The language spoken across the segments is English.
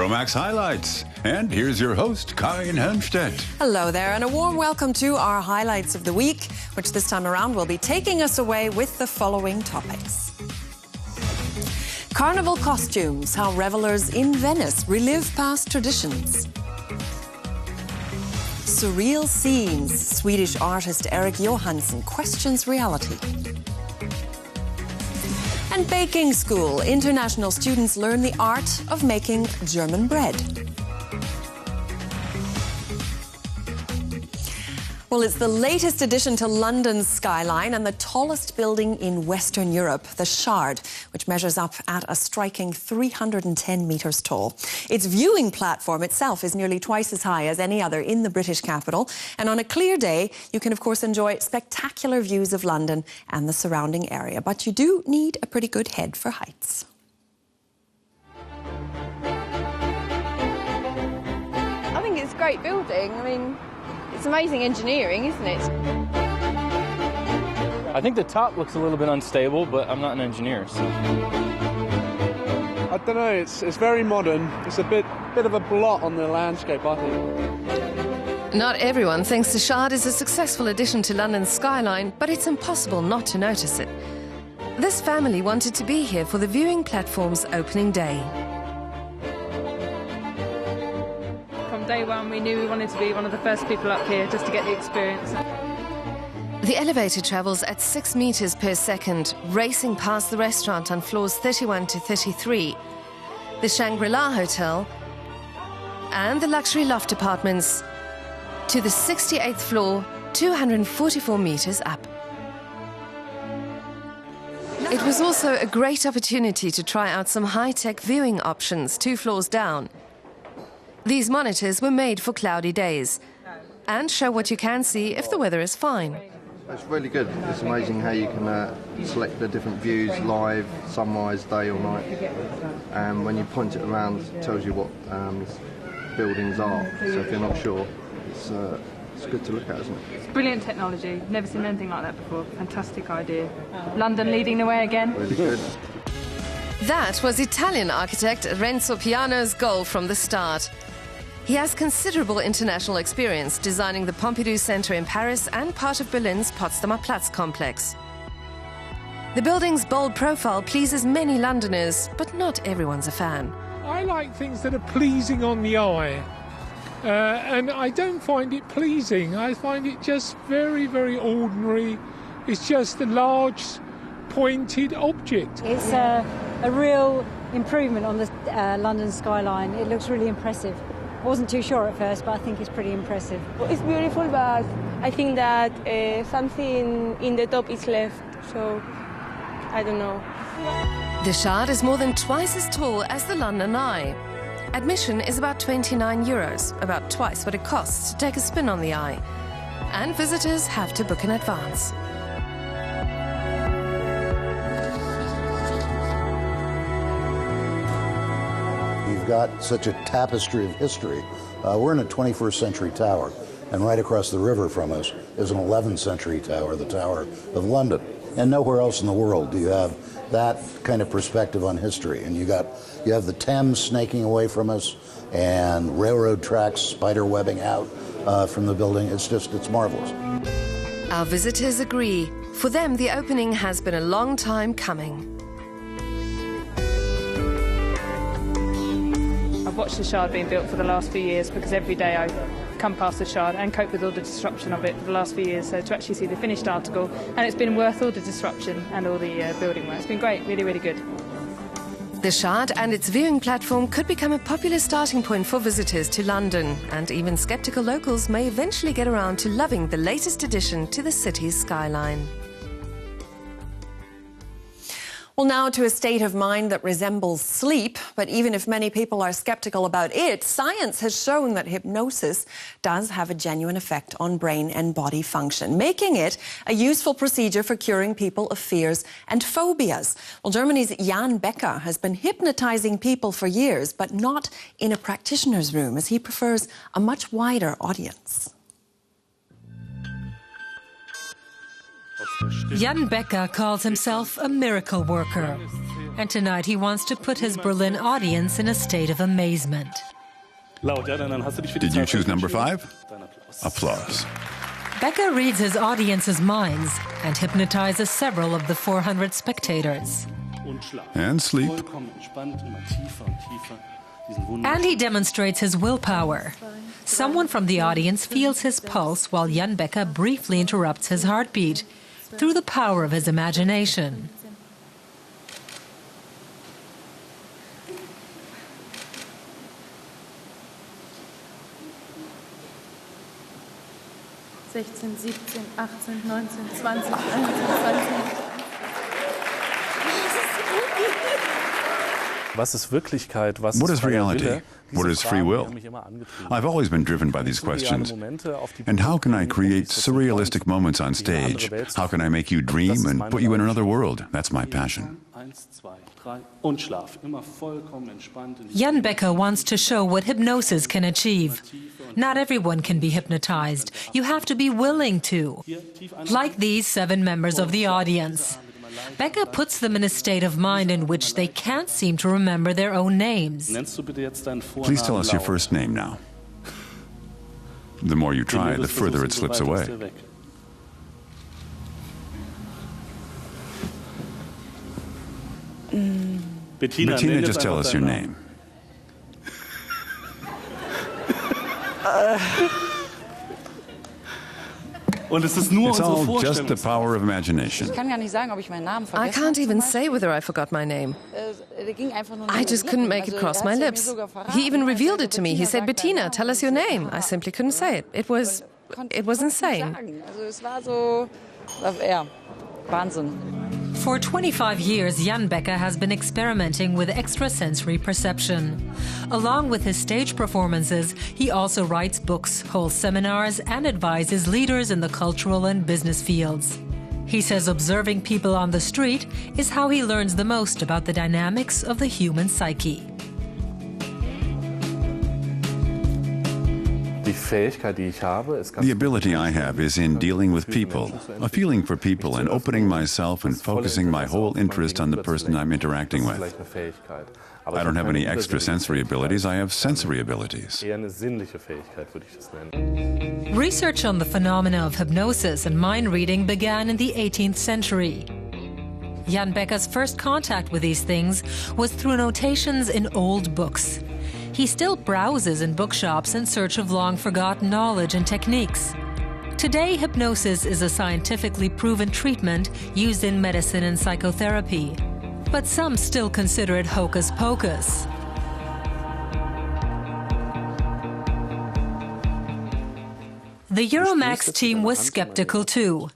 Euromaxx highlights. And here's your host, Karin Helmstedt. Hello there, and a warm welcome to our highlights of the week, which this time around will be taking us away with the following topics. Carnival costumes, how revelers in Venice relive past traditions. Surreal scenes, Swedish artist Erik Johansson questions reality. And baking school, international students learn the art of making German bread. Well, it's the latest addition to London's skyline and the tallest building in Western Europe, the Shard, which measures up at a striking 310 metres tall. Its viewing platform itself is nearly twice as high as any other in the British capital. And on a clear day, you can, of course, enjoy spectacular views of London and the surrounding area. But you do need a pretty good head for heights. I think it's a great building. I mean, it's amazing engineering, isn't it? I think the top looks a little bit unstable, but I'm not an engineer, so... I don't know, it's very modern. It's a bit of a blot on the landscape, I think. Not everyone thinks the Shard is a successful addition to London's skyline, but it's impossible not to notice it. This family wanted to be here for the viewing platform's opening day. Day one, we knew we wanted to be one of the first people up here just to get the experience. The elevator travels at 6 meters per second, racing past the restaurant on floors 31 to 33, the Shangri-La Hotel, and the luxury loft apartments to the 68th floor, 244 meters up. It was also a great opportunity to try out some high-tech viewing options 2 floors down. These monitors were made for cloudy days and show what you can see if the weather is fine. It's really good. It's amazing how you can select the different views, live, sunrise, day or night. And when you point it around, it tells you what buildings are. So if you're not sure, it's good to look at, isn't it? It's brilliant technology. Never seen anything like that before. Fantastic idea. London leading the way again. Really good. That was Italian architect Renzo Piano's goal from the start. He has considerable international experience designing the Pompidou Center in Paris and part of Berlin's Potsdamer Platz complex. The building's bold profile pleases many Londoners, but not everyone's a fan. I like things that are pleasing on the eye, and I don't find it pleasing. I find it just very, very ordinary. It's just a large, pointed object. It's a real improvement on the London skyline. It looks really impressive. I wasn't too sure at first, but I think it's pretty impressive. It's beautiful, but I think that something in the top is left, so I don't know. The Shard is more than twice as tall as the London Eye. Admission is about €29, about twice what it costs to take a spin on the Eye. And visitors have to book in advance. You've got such a tapestry of history. We're in a 21st century tower, and right across the river from us is an 11th century tower, the Tower of London. And nowhere else in the world do you have that kind of perspective on history. And you have the Thames snaking away from us, and railroad tracks spider webbing out from the building. It's marvelous. Our visitors agree. For them, the opening has been a long time coming. I've watched the Shard being built for the last few years because every day I come past the Shard and cope with all the disruption of it for the last few years. So to actually see the finished article, and it's been worth all the disruption and all the building work. It's been great, really, really good. The Shard and its viewing platform could become a popular starting point for visitors to London, and even sceptical locals may eventually get around to loving the latest addition to the city's skyline. Well, now to a state of mind that resembles sleep, but even if many people are skeptical about it, science has shown that hypnosis does have a genuine effect on brain and body function, making it a useful procedure for curing people of fears and phobias. Well, Germany's Yawn has been hypnotizing people for years, but not in a practitioner's room, as he prefers a much wider audience. Yawn calls himself a miracle worker. And tonight he wants to put his Berlin audience in a state of amazement. Did you choose number 5? Applause. Becker reads his audience's minds and hypnotizes several of the 400 spectators. And sleep. And he demonstrates his willpower. Someone from the audience feels his pulse while Jan Becker briefly interrupts his heartbeat through the power of his imagination. What is reality? What is free will? I've always been driven by these questions. And how can I create surrealistic moments on stage? How can I make you dream and put you in another world? That's my passion. Jan Becker wants to show what hypnosis can achieve. Not everyone can be hypnotized. You have to be willing to. Like these 7 members of the audience. Becker puts them in a state of mind in which they can't seem to remember their own names. Please tell us your first name now. The more you try, the further it slips away. Bettina, just tell us your name. It's all just the power of imagination. I can't even say whether I forgot my name. I just couldn't make it cross my lips. He even revealed it to me. He said, "Bettina, tell us your name." I simply couldn't say it. It was insane. For 25 years, Jan Becker has been experimenting with extrasensory perception. Along with his stage performances, he also writes books, holds seminars, and advises leaders in the cultural and business fields. He says observing people on the street is how he learns the most about the dynamics of the human psyche. The ability I have is in dealing with people, a feeling for people, and opening myself and focusing my whole interest on the person I'm interacting with. I don't have any extrasensory abilities, I have sensory abilities. Research on the phenomena of hypnosis and mind reading began in the 18th century. Jan Becker's first contact with these things was through notations in old books. He still browses in bookshops in search of long-forgotten knowledge and techniques. Today, hypnosis is a scientifically proven treatment used in medicine and psychotherapy. But some still consider it hocus pocus. The Euromaxx team was skeptical too.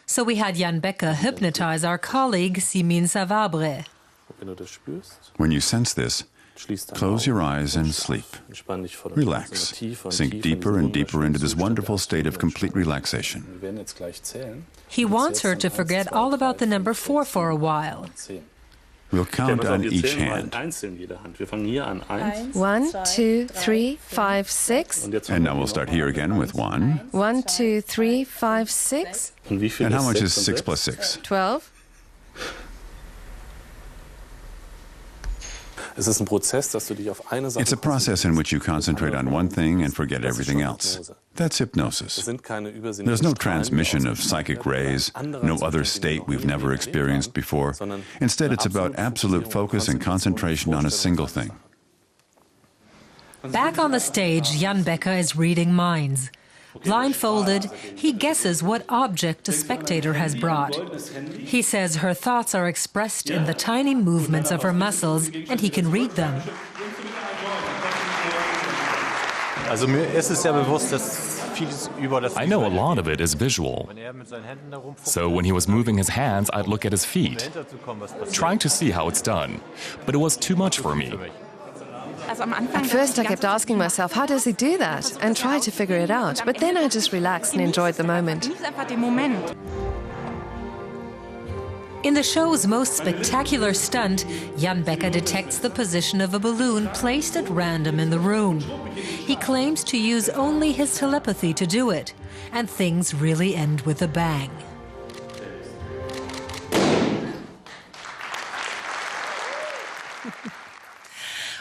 So we had Jan Becker hypnotize our colleague Simin Savabre. When you sense this, close your eyes and sleep. Relax. Sink deeper and deeper into this wonderful state of complete relaxation. He wants her to forget all about the number 4 for a while. We'll count on each hand. 1, 2, 3, 5, 6. And now we'll start here again with 1. 1, 2, 3, 5, 6. And how much is 6 plus 6? 12. It's a process in which you concentrate on one thing and forget everything else. That's hypnosis. There's no transmission of psychic rays, no other state we've never experienced before. Instead, it's about absolute focus and concentration on a single thing. Back on the stage, Jan Becker is reading minds. Blindfolded, he guesses what object a spectator has brought. He says her thoughts are expressed in the tiny movements of her muscles, and he can read them. I know a lot of it is visual. So when he was moving his hands, I'd look at his feet, trying to see how it's done. But it was too much for me. At first I kept asking myself, how does he do that? And tried to figure it out. But then I just relaxed and enjoyed the moment. In the show's most spectacular stunt, Jan Becker detects the position of a balloon placed at random in the room. He claims to use only his telepathy to do it, and things really end with a bang.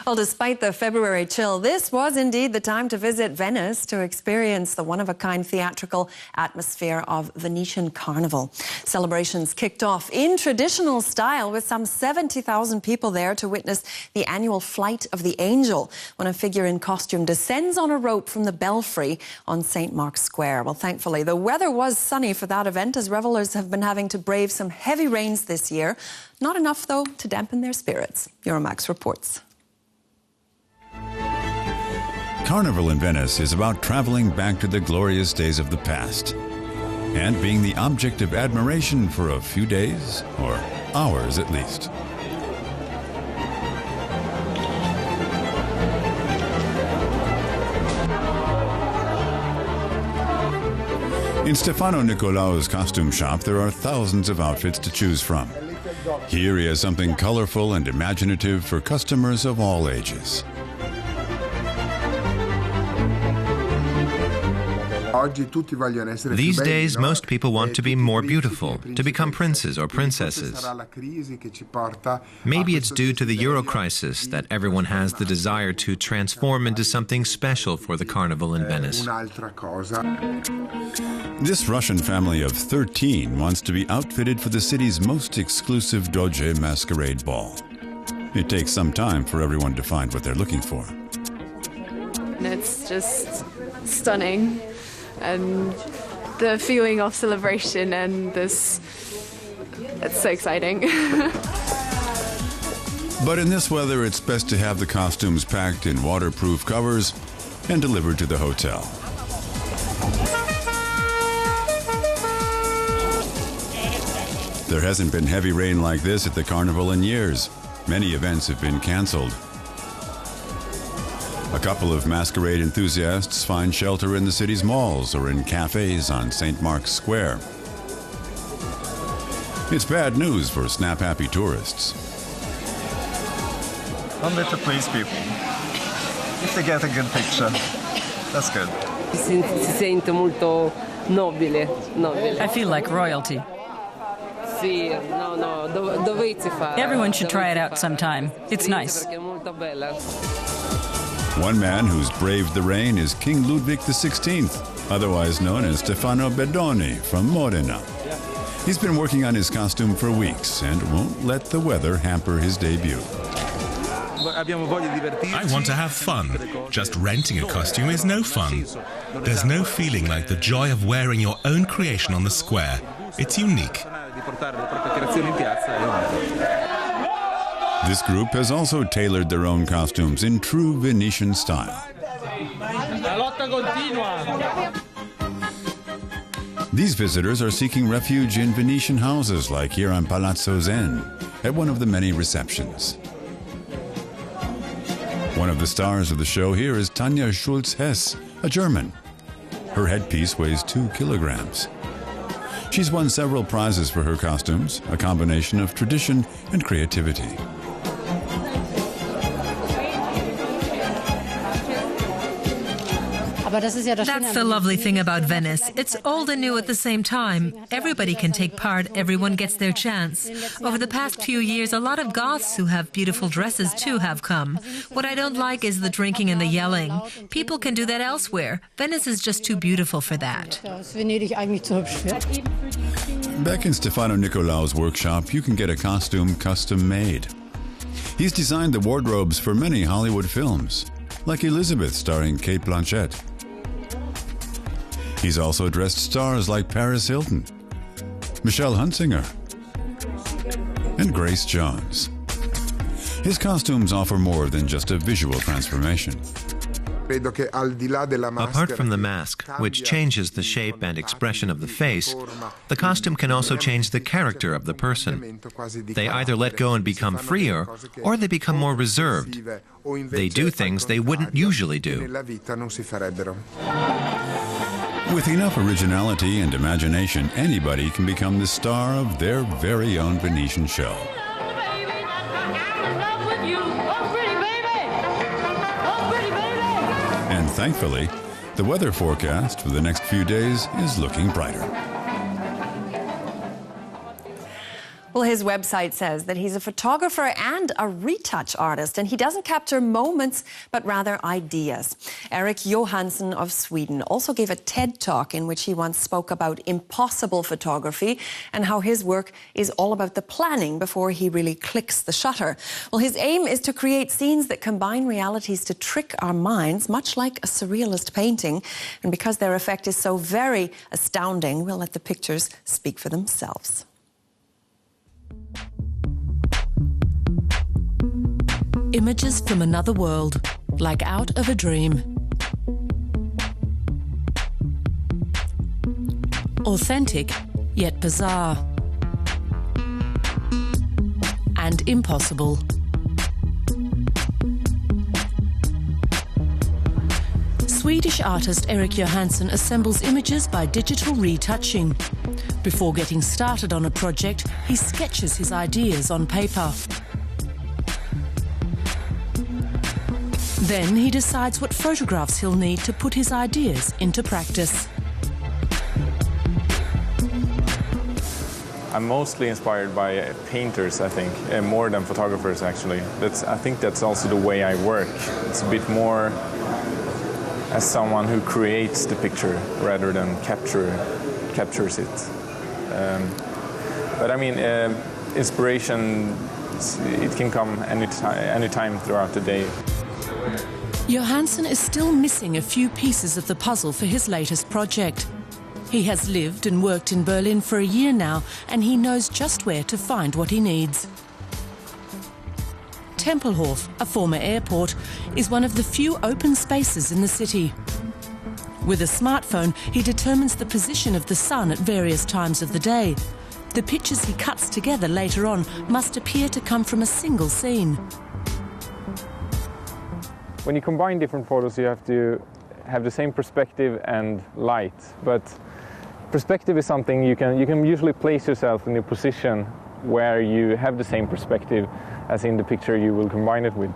Well, despite the February chill, this was indeed the time to visit Venice to experience the one-of-a-kind theatrical atmosphere of Venetian Carnival. Celebrations kicked off in traditional style with some 70,000 people there to witness the annual Flight of the Angel, when a figure in costume descends on a rope from the belfry on St. Mark's Square. Well, thankfully, the weather was sunny for that event, as revelers have been having to brave some heavy rains this year. Not enough, though, to dampen their spirits. Euromaxx reports. Carnival in Venice is about traveling back to the glorious days of the past and being the object of admiration for a few days, or hours at least. In Stefano Nicolao's costume shop, there are thousands of outfits to choose from. Here he has something colorful and imaginative for customers of all ages. These days, most people want to be more beautiful, to become princes or princesses. Maybe it's due to the Euro crisis that everyone has the desire to transform into something special for the Carnival in Venice. This Russian family of 13 wants to be outfitted for the city's most exclusive Doge masquerade ball. It takes some time for everyone to find what they're looking for. It's just stunning. And the feeling of celebration and this, it's so exciting. But in this weather, it's best to have the costumes packed in waterproof covers and delivered to the hotel. There hasn't been heavy rain like this at the Carnival in years. Many events have been canceled. A couple of masquerade enthusiasts find shelter in the city's malls or in cafes on St. Mark's Square. It's bad news for snap-happy tourists. Only to please people. If they get a good picture, that's good. Si sente molto nobile. I feel like royalty. Everyone should try it out sometime. It's nice. One man who's braved the rain is King Ludwig XVI, otherwise known as Stefano Bedoni from Modena. He's been working on his costume for weeks and won't let the weather hamper his debut. I want to have fun. Just renting a costume is no fun. There's no feeling like the joy of wearing your own creation on the square. It's unique. This group has also tailored their own costumes in true Venetian style. These visitors are seeking refuge in Venetian houses like here on Palazzo Zen, at one of the many receptions. One of the stars of the show here is Tanja Schulz-Hess, a German. Her headpiece weighs 2 kilograms. She's won several prizes for her costumes, a combination of tradition and creativity. That's the lovely thing about Venice. It's old and new at the same time. Everybody can take part, everyone gets their chance. Over the past few years, a lot of goths who have beautiful dresses too have come. What I don't like is the drinking and the yelling. People can do that elsewhere. Venice is just too beautiful for that. Back in Stefano Nicolao's workshop, you can get a costume custom made. He's designed the wardrobes for many Hollywood films, like Elizabeth starring Cate Blanchett. He's also dressed stars like Paris Hilton, Michelle Hunsinger, and Grace Jones. His costumes offer more than just a visual transformation. Apart from the mask, which changes the shape and expression of the face, the costume can also change the character of the person. They either let go and become freer, or they become more reserved. They do things they wouldn't usually do. With enough originality and imagination, anybody can become the star of their very own Venetian show. And thankfully, the weather forecast for the next few days is looking brighter. Well, Well, his website says that he's a photographer and a retouch artist, and he doesn't capture moments, but rather ideas. Erik Johansson of Sweden also gave a TED Talk in which he once spoke about impossible photography and how his work is all about the planning before he really clicks the shutter. Well, his aim is to create scenes that combine realities to trick our minds, much like a surrealist painting. And because their effect is so very astounding, we'll let the pictures speak for themselves. Images from another world, like out of a dream. Authentic, yet bizarre. And impossible. Swedish artist Erik Johansson assembles images by digital retouching. Before getting started on a project, he sketches his ideas on paper. Then he decides what photographs he'll need to put his ideas into practice. I'm mostly inspired by painters, I think, more than photographers, actually. I think that's also the way I work. It's a bit more as someone who creates the picture rather than captures it. But I mean, inspiration, it can come any time throughout the day. Johansson is still missing a few pieces of the puzzle for his latest project. He has lived and worked in Berlin for a year now, and he knows just where to find what he needs. Tempelhof, a former airport, is one of the few open spaces in the city. With a smartphone, he determines the position of the sun at various times of the day. The pictures he cuts together later on must appear to come from a single scene. When you combine different photos, you have to have the same perspective and light. But perspective is something you can usually place yourself in a position where you have the same perspective as in the picture you will combine it with.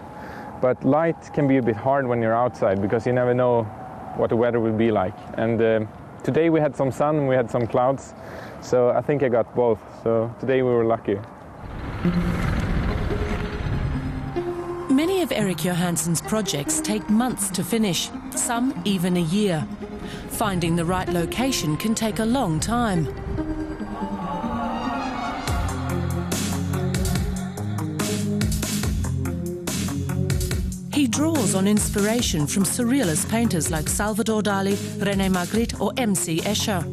But light can be a bit hard when you're outside because you never know what the weather will be like. And today we had some sun and we had some clouds, so I think I got both. So today we were lucky. Many of Erik Johansson's projects take months to finish, some even a year. Finding the right location can take a long time. He draws on inspiration from surrealist painters like Salvador Dali, René Magritte or M.C. Escher.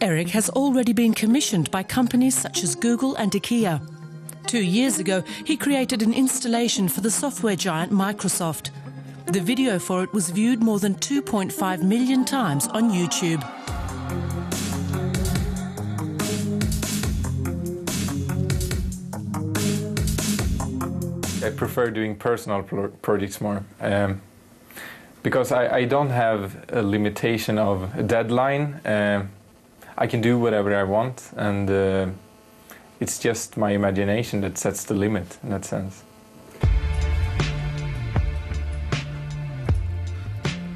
Erik has already been commissioned by companies such as Google and IKEA. 2 years ago, he created an installation for the software giant Microsoft. The video for it was viewed more than 2.5 million times on YouTube. I prefer doing personal projects more because I don't have a limitation of a deadline. I can do whatever I want, and it's just my imagination that sets the limit in that sense.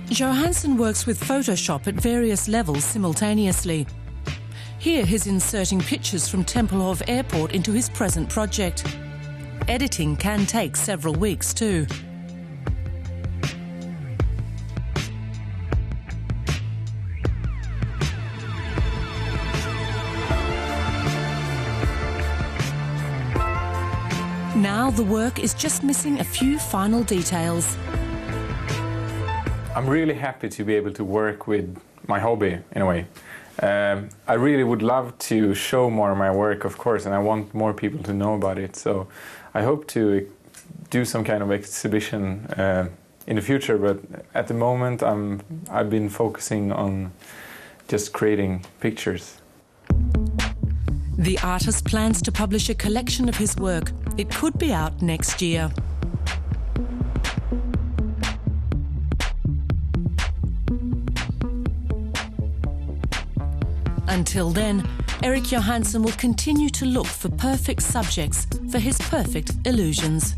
Johansson works with Photoshop at various levels simultaneously. Here he's inserting pictures from Tempelhof Airport into his present project. Editing can take several weeks too. Now the work is just missing a few final details. I'm really happy to be able to work with my hobby, in a way. I really would love to show more of my work, of course, and I want more people to know about it. So I hope to do some kind of exhibition in the future, but at the moment I've been focusing on just creating pictures. The artist plans to publish a collection of his work. It could be out next year. Until then, Erik Johansson will continue to look for perfect subjects for his perfect illusions.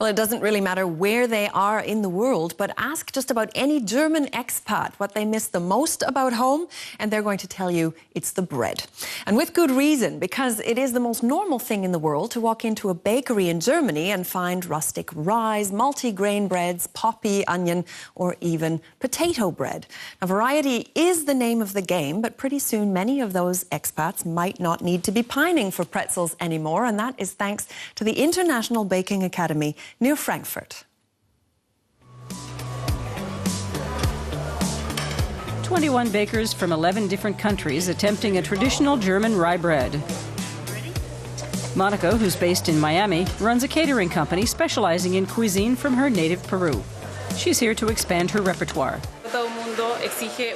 Well, it doesn't really matter where they are in the world, but ask just about any German expat what they miss the most about home, and they're going to tell you it's the bread. And with good reason, because it is the most normal thing in the world to walk into a bakery in Germany and find rustic rye, multi-grain breads, poppy, onion, or even potato bread. Now, variety is the name of the game, but pretty soon many of those expats might not need to be pining for pretzels anymore, and that is thanks to the International Baking Academy near Frankfurt. 21 bakers from 11 different countries attempting a traditional German rye bread. Monica, who's based in Miami, runs a catering company specializing in cuisine from her native Peru. She's here to expand her repertoire.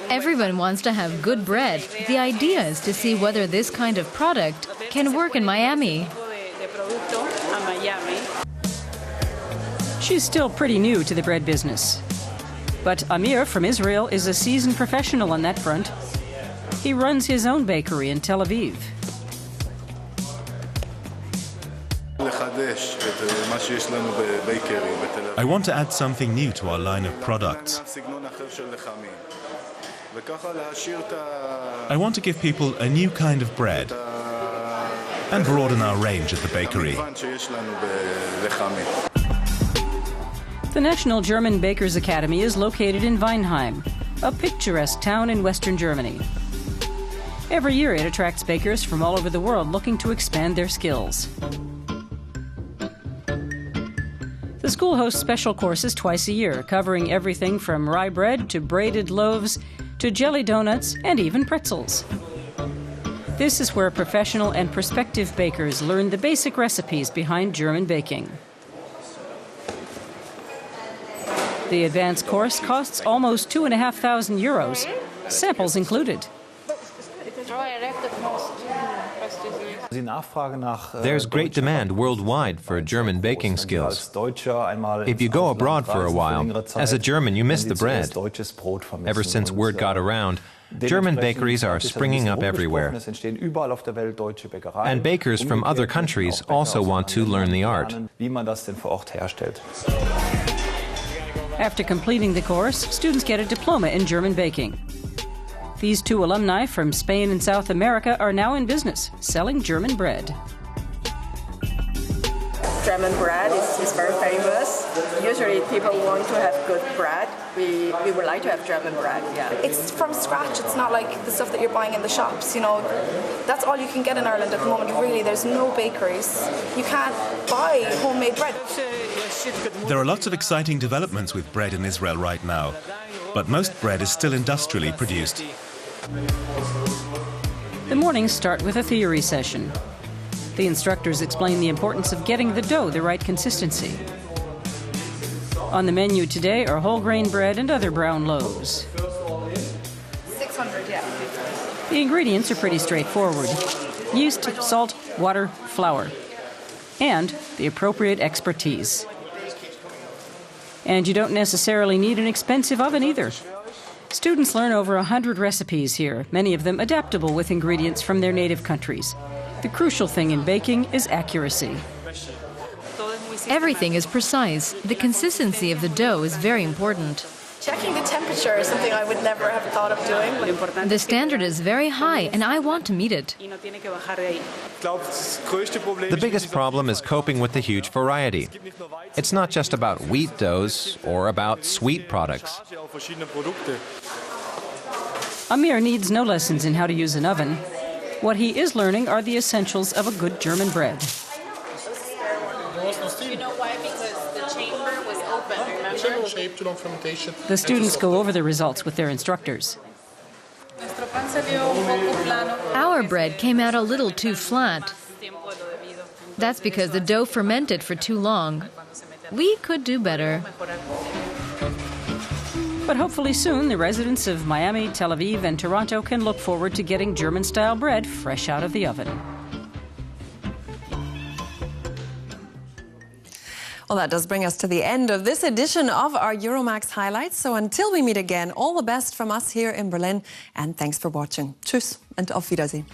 Everyone wants to have good bread. The idea is to see whether this kind of product can work in Miami. She's still pretty new to the bread business. But Amir from Israel is a seasoned professional on that front. He runs his own bakery in Tel Aviv. I want to add something new to our line of products. I want to give people a new kind of bread and broaden our range at the bakery. The National German Bakers Academy is located in Weinheim, a picturesque town in western Germany. Every year it attracts bakers from all over the world looking to expand their skills. The school hosts special courses twice a year, covering everything from rye bread to braided loaves to jelly donuts and even pretzels. This is where professional and prospective bakers learn the basic recipes behind German baking. The advanced course costs almost €2,500, samples included. There's great demand worldwide for German baking skills. If you go abroad for a while, as a German you miss the bread. Ever since word got around, German bakeries are springing up everywhere. And bakers from other countries also want to learn the art. After completing the course, students get a diploma in German baking. These two alumni from Spain and South America are now in business, selling German bread. German bread is very famous. Usually people want to have good bread. We would like to have German bread, yeah. It's from scratch. It's not like the stuff that you're buying in the shops, you know. That's all you can get in Ireland at the moment, really. There's no bakeries. You can't buy homemade bread. There are lots of exciting developments with bread in Israel right now, but most bread is still industrially produced. The mornings start with a theory session. The instructors explain the importance of getting the dough the right consistency. On the menu today are whole grain bread and other brown loaves. 600, yeah. The ingredients are pretty straightforward. Yeast, salt, water, flour, and the appropriate expertise. And you don't necessarily need an expensive oven either. Students learn over 100 recipes here, many of them adaptable with ingredients from their native countries. The crucial thing in baking is accuracy. Everything is precise. The consistency of the dough is very important. Checking the temperature is something I would never have thought of doing. The standard is very high, and I want to meet it. The biggest problem is coping with the huge variety. It's not just about wheat doughs or about sweet products. Amir needs no lessons in how to use an oven. What he is learning are the essentials of a good German bread. You know why? Because the chamber was open, remember? The students go over the results with their instructors. Our bread came out a little too flat. That's because the dough fermented for too long. We could do better. But hopefully soon, the residents of Miami, Tel Aviv, and Toronto can look forward to getting German-style bread fresh out of the oven. Well, that does bring us to the end of this edition of our Euromaxx highlights. So until we meet again, all the best from us here in Berlin. And thanks for watching. Tschüss and auf Wiedersehen.